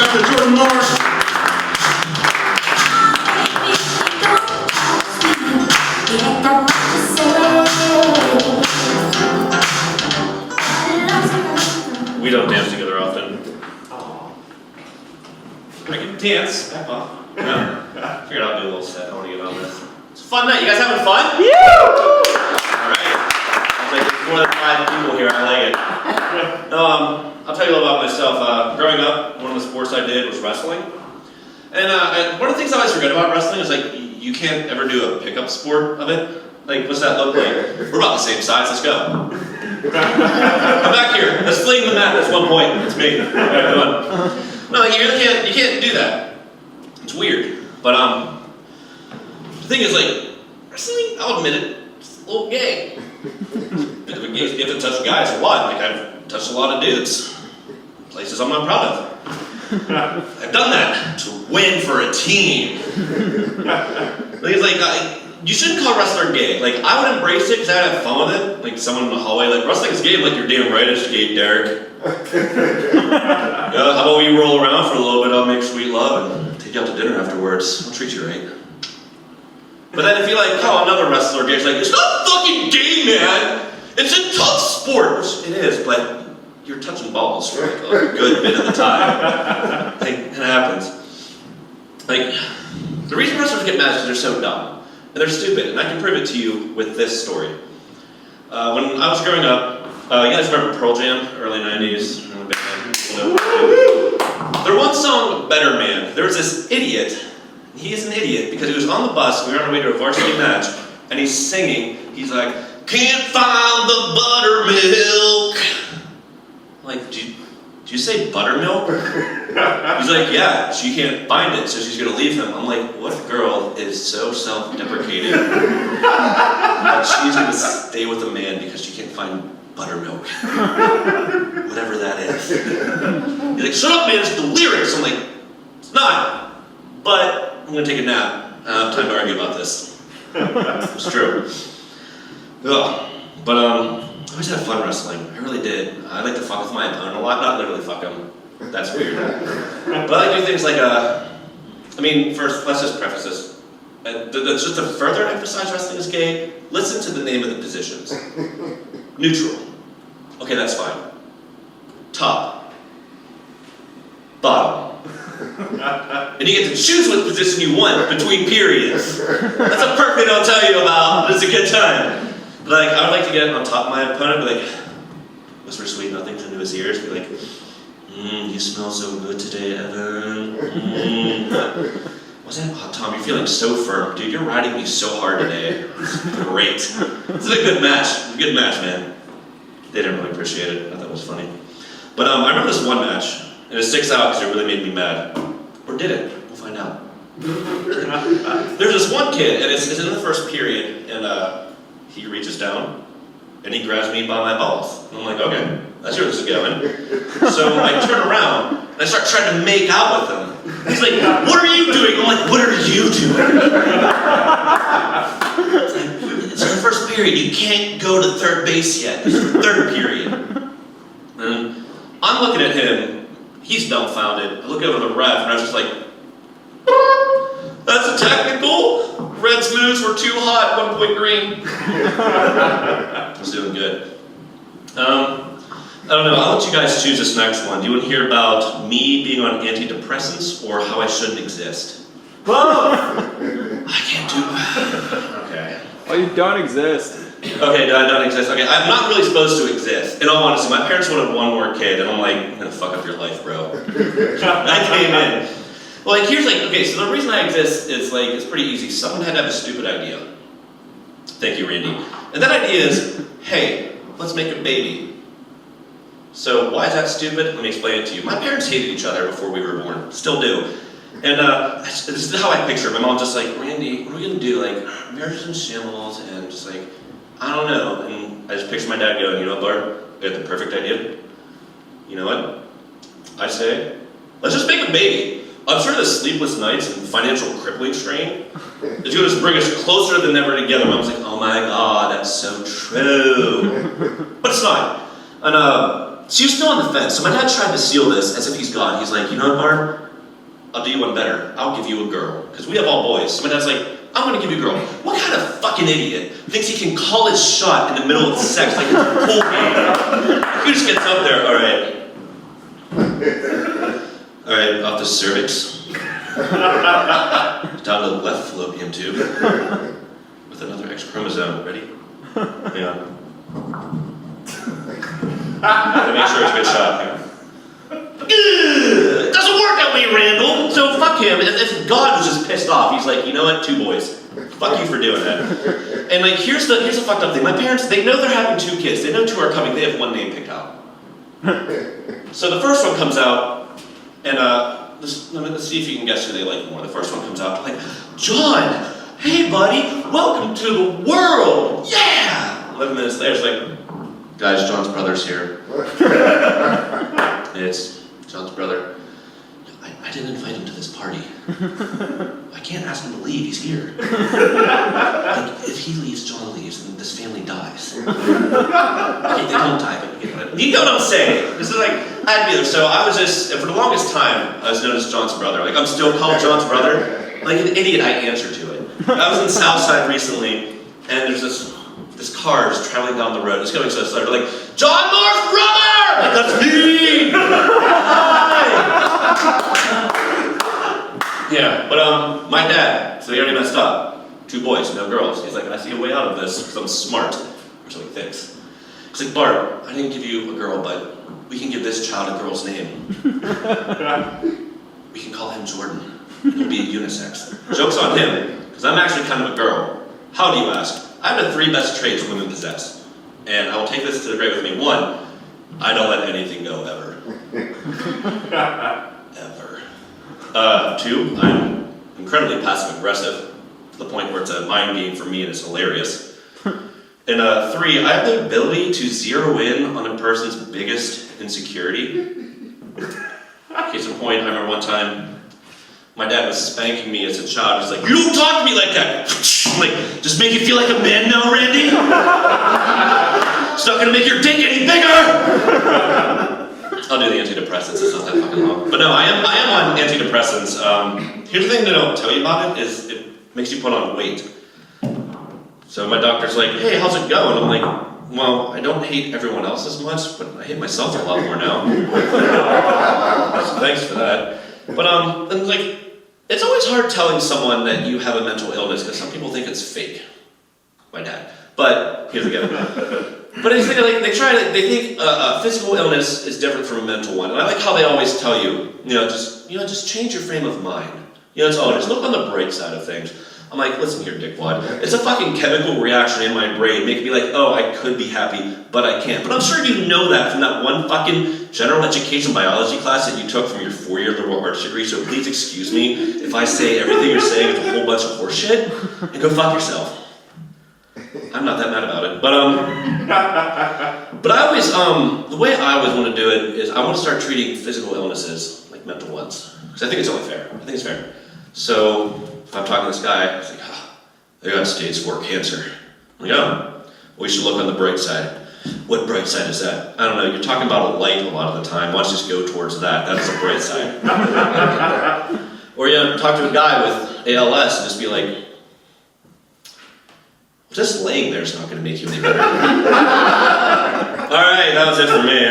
up to Jordan Morris. We don't dance together often. I can dance. Well, no. I figured I'll do a little set. I want to get on this. It's a fun night. You guys having fun? Yeah! Alright. It's like there's more than 5 people here. I like it. I'll tell you a little about myself. Growing up, one of the sports I did was wrestling. And one of the things I always forget about wrestling is like you can't ever do a pickup sport of it. Like, what's that look like? We're about the same size. Let's go. Come back here. Let's fling the mat. That's 1 point. It's me. Alright, come on. No, you really can't. You can't do that. It's weird. But the thing is, like, wrestling, I'll admit it, it's a little gay. If it touches guys, a lot. Like, I've touched a lot of dudes. Places I'm not proud of. I've done that to win for a team. It's like, you shouldn't call wrestler gay. Like, I would embrace it because I would have fun with it. Like, someone in the hallway, like, wrestling is gay. I'm like, you're damn right it's gay, Derek. How about we roll around for a little bit, I'll make sweet love and take you out to dinner afterwards. I'll treat you right. But then if you like call another wrestler gay, it's like, it's not fucking gay, man! It's a tough sport! Which it is, but you're touching balls for like a good bit of the time. Like, it happens. Like, the reason wrestlers get mad is because they're so dumb. And they're stupid, and I can prove it to you with this story. When I was growing up, you guys remember Pearl Jam, early 90s? Their one song, Better Man, there was this idiot. He is an idiot because he was on the bus, we were on our way to a varsity match, and he's singing, he's like, can't find the buttermilk. Like, did you say buttermilk? He's like, yeah, she can't find it, so she's gonna leave him. I'm like, what girl is so self-deprecating that she's gonna stay with a man because she can't find buttermilk? Whatever that is. He's like, shut up, man, it's the lyrics. I'm like, it's not. But I'm gonna take a nap. I don't have time to argue about this. It's true. Ugh. But I always had fun wrestling. I really did. I like to fuck with my opponent a lot. Not literally fuck him. That's weird. But I like to do things like, I mean, first, let's just preface this. Just to further emphasize wrestling is gay, listen to the name of the positions. Neutral. Okay, that's fine. Top. Bottom. And you get to choose what position you want between periods. That's a perk they don't tell you about. It's a good time. But like, I would like to get on top of my opponent, be like, whisper sweet nothings into his ears, be like, you smell so good today, Evan. What's that? Oh, Tom, you're feeling so firm. Dude, you're riding me so hard today. It's great. This is a good match. It's a good match, man. They didn't really appreciate it. I thought it was funny. But I remember this one match, and it sticks out because it really made me mad. Or did it? We'll find out. There's this one kid, and it's in the first period, and he reaches down, and he grabs me by my balls. And I'm like, okay, that's where this is going. So I turn around, and I start trying to make out with him. He's like, what are you doing? I'm like, what are you doing? It's in the first period. You can't go to third base yet. It's the third period. And I'm looking at him. He's dumbfounded. I look over the ref, and I was just like, that's a technical. Red's moves were too hot, 1 point green. I was doing good. I don't know, I'll let you guys choose this next one. Do you want to hear about me being on antidepressants or how I shouldn't exist? Whoa! I can't do Okay. Well, you don't exist. Okay, I don't exist. Okay, I'm not really supposed to exist. In all honesty, my parents wanted one more kid, and I'm like, I'm gonna fuck up your life, bro. I came in. Well, like, here's like, okay, so the reason I exist is like, it's pretty easy. Someone had to have a stupid idea. Thank you, Randy. And that idea is, hey, let's make a baby. So why is that stupid? Let me explain it to you. My parents hated each other before we were born. Still do. And this is how I picture it. My mom's just like, Randy, what are we gonna do? Like, marriage in shambles, and just like, I don't know. And I just picture my dad going, you know what, Bart? I got the perfect idea. You know what? I say, let's just make a baby. I'm sure the sleepless nights and financial crippling strain is going to bring us closer than ever together. I was like, oh my God, that's so true. But it's not. And So you're still on the fence. So my dad tried to seal this as if he's God. He's like, you know what, Bart? I'll do you one better. I'll give you a girl. Because we have all boys. So my dad's like, I'm going to give you a girl. What kind of fucking idiot thinks he can call his shot in the middle of sex like it's a pool game? He just gets up there, all right. All right, off the cervix. Down to the left fallopian tube. With another X chromosome. Ready? Yeah. Gotta make sure it's a good shot. Yeah. It doesn't work that way, Randall. So fuck him. If God was just pissed off, he's like, you know what, 2 boys. Fuck you for doing that. And like, here's the fucked up thing. My parents, they know they're having 2 kids. They know 2 are coming. They have 1 name picked out. So the first one comes out, and let's see if you can guess who they like more. The first one comes out, like, John. Hey, buddy. Welcome to the world. Yeah. 11 minutes later, it's like, guys, John's brother's here. It's John's brother. I didn't invite him to this party. I can't ask him to leave, he's here. Like, if he leaves, John leaves, and this family dies. Okay, they don't die, but you know what I'm saying. This is like, I had to be there. So I was just, for the longest time, I was known as John's brother. Like, I'm still called John's brother. Like an idiot, I answer to it. I was in Southside recently, and there's this car is traveling down the road. It's going so slow. They're like, John Moore's brother! Like, that's me! Hi! Yeah, but my dad, so he already messed up. 2 boys, no girls. He's like, I see a way out of this because I'm smart, or so he thinks. He's like, Bart, I didn't give you a girl, but we can give this child a girl's name. We can call him Jordan. He'll be a unisex. Joke's on him, because I'm actually kind of a girl. How do you ask? I have the 3 best traits women possess. And I will take this to the grave with me. 1, I don't let anything go ever. Ever. 2, I'm incredibly passive aggressive to the point where it's a mind game for me and it's hilarious. And 3, I have the ability to zero in on a person's biggest insecurity. Case in point, I remember one time my dad was spanking me as a child. He's like, you don't talk to me like that. Like, just make you feel like a man now, Randy? It's not gonna make your dick any bigger! I'll do the antidepressants, it's not that fucking long. But no, I am on antidepressants. Here's the thing they don't tell you about it, is it makes you put on weight. So my doctor's like, hey, how's it going? I'm like, well, I don't hate everyone else as much, but I hate myself a lot more now. So thanks for that. But and like, it's always hard telling someone that you have a mental illness because some people think it's fake. My dad. But here's again. But it's like they think a physical illness is different from a mental one. And I like how they always tell you, just change your frame of mind. Just look on the bright side of things. I'm like, listen here, dickwad. It's a fucking chemical reaction in my brain making me like, oh, I could be happy, but I can't. But I'm sure you know that from that one fucking general education biology class that you took from your 4-year liberal arts degree, so please excuse me if I say everything you're saying is a whole bunch of horseshit, and go fuck yourself. I'm not that mad about it. But I always, the way I always want to do it is I want to start treating physical illnesses like mental ones. Because I think it's only fair. I think it's fair. So, if I'm talking to this guy, I think, they got stage 4 cancer. I'm like, well, we should look on the bright side. What bright side is that? I don't know, you're talking about a light a lot of the time. Why don't you just go towards that? That's the bright side. Or talk to a guy with ALS and just be like, just laying there is not going to make you any better. All right, that was it for me.